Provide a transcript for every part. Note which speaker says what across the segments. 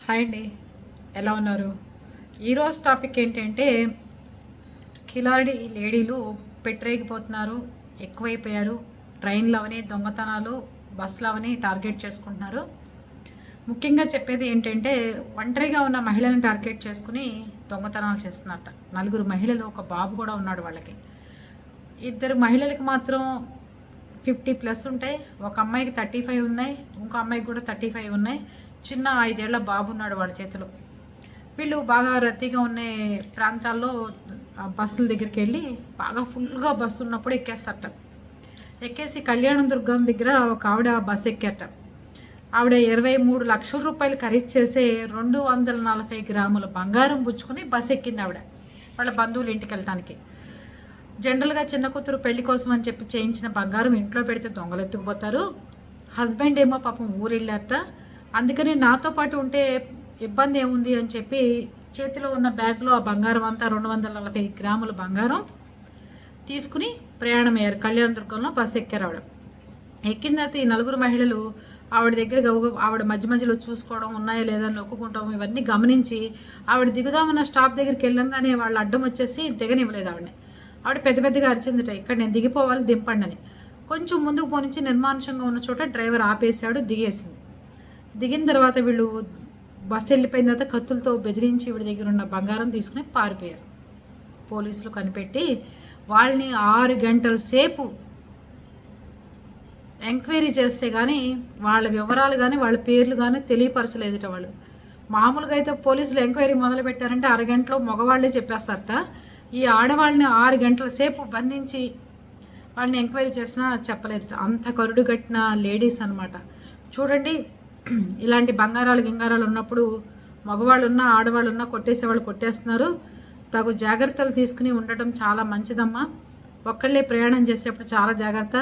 Speaker 1: Hi అండి, ఎలా ఉన్నారు? ఈరోజు టాపిక్ ఏంటంటే కిలాడి లేడీలు పెట్టరేగిపోతున్నారు, ఎక్కువైపోయారు. ట్రైన్లు అవని దొంగతనాలు, బస్సులు అవని టార్గెట్ చేసుకుంటున్నారు. ముఖ్యంగా చెప్పేది ఏంటంటే ఒంటరిగా ఉన్న మహిళలను టార్గెట్ చేసుకుని దొంగతనాలు చేస్తున్నట్ట. 4 మహిళలు, ఒక బాబు కూడా ఉన్నాడు వాళ్ళకి. 2 మహిళలకి మాత్రం 50+ ఉంటాయి, ఒక అమ్మాయికి 35 ఉన్నాయి, ఇంకో అమ్మాయికి కూడా 35 ఉన్నాయి. చిన్న 5 ఏళ్ల బాబు ఉన్నాడు వాళ్ళ చేతిలో. వీళ్ళు బాగా రద్దీగా ఉన్న ప్రాంతాల్లో బస్సుల దగ్గరికి వెళ్ళి బాగా ఫుల్గా బస్సు ఉన్నప్పుడు ఎక్కేస్తారట. ఎక్కేసి కళ్యాణ దుర్గం దగ్గర ఒక ఆవిడ బస్సు ఎక్కారట. ఆవిడ 23 లక్షల రూపాయలు ఖరీదు చేసే 240 గ్రాముల బంగారం పుచ్చుకుని బస్సు ఎక్కింది ఆవిడ వాళ్ళ బంధువుల ఇంటికి వెళ్ళటానికి. జనరల్గా చిన్న కూతురు పెళ్లి కోసం అని చెప్పి చేయించిన బంగారం ఇంట్లో పెడితే దొంగలు ఎత్తుకుపోతారు. హస్బెండ్ ఏమో పాపం ఊరు వెళ్ళారట. అందుకని నాతో పాటు ఉంటే ఇబ్బంది ఏముంది అని చెప్పి చేతిలో ఉన్న బ్యాగ్లో ఆ బంగారం అంతా 240 గ్రాముల బంగారం తీసుకుని ప్రయాణం అయ్యారు. కళ్యాణ దుర్గంలో బస్సు ఎక్కారు ఆవిడ. ఎక్కిన తర్వాత ఈ 4 మహిళలు ఆవిడ దగ్గర ఆవిడ మధ్య మధ్యలో చూసుకోవడం, ఉన్నాయా లేదా నొక్కుకుంటాం, ఇవన్నీ గమనించి ఆవిడ దిగుదామన్న స్టాప్ దగ్గరికి వెళ్ళంగానే వాళ్ళు అడ్డం వచ్చేసి దిగనివ్వలేదు ఆవిడని. ఆవిడ పెద్ద పెద్దగా అరిచిందట, ఇక్కడ నేను దిగిపోవాలి, దింపండి అని. కొంచెం ముందుకు పోనించి నిర్మానుషంగా ఉన్న చోట డ్రైవర్ ఆపేశాడు, దిగేసింది. దిగిన తర్వాత వీళ్ళు బస్సు వెళ్ళిపోయిన తర్వాత కత్తులతో బెదిరించి వీడి దగ్గర ఉన్న బంగారం తీసుకుని పారిపోయారు. పోలీసులు కనిపెట్టి వాళ్ళని 6 గంటల సేపు ఎంక్వైరీ చేస్తే కానీ వాళ్ళ వివరాలు కానీ వాళ్ళ పేర్లు కానీ తెలియపరచలేదుట వాళ్ళు. మామూలుగా అయితే పోలీసులు ఎంక్వైరీ మొదలు పెట్టారంటే అరగంటలో మగవాళ్ళే చెప్పేస్తారట. ఈ ఆడవాళ్ళని 6 గంటల సేపు బంధించి వాళ్ళని ఎంక్వైరీ చేసినా చెప్పలేదుట. అంత కరుడు కట్టిన లేడీస్ అనమాట. చూడండి, ఇలాంటి గింగారాలు ఉన్నప్పుడు మగవాళ్ళు ఉన్నా ఆడవాళ్ళు ఉన్నా కొట్టేసేవాళ్ళు కొట్టేస్తున్నారు. తగు జాగ్రత్తలు తీసుకుని ఉండటం చాలా మంచిదమ్మా. ఒక్కళ్ళే ప్రయాణం చేసేప్పుడు చాలా జాగ్రత్త.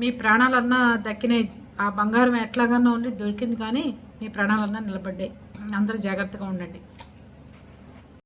Speaker 1: మీ ప్రాణాలన్నా దక్కినాయి, ఆ బంగారం ఎట్లాగన్నా ఉండి దొరికింది, కానీ మీ ప్రాణాలన్నా నిలబడ్డాయి. అందరూ జాగ్రత్తగా ఉండండి.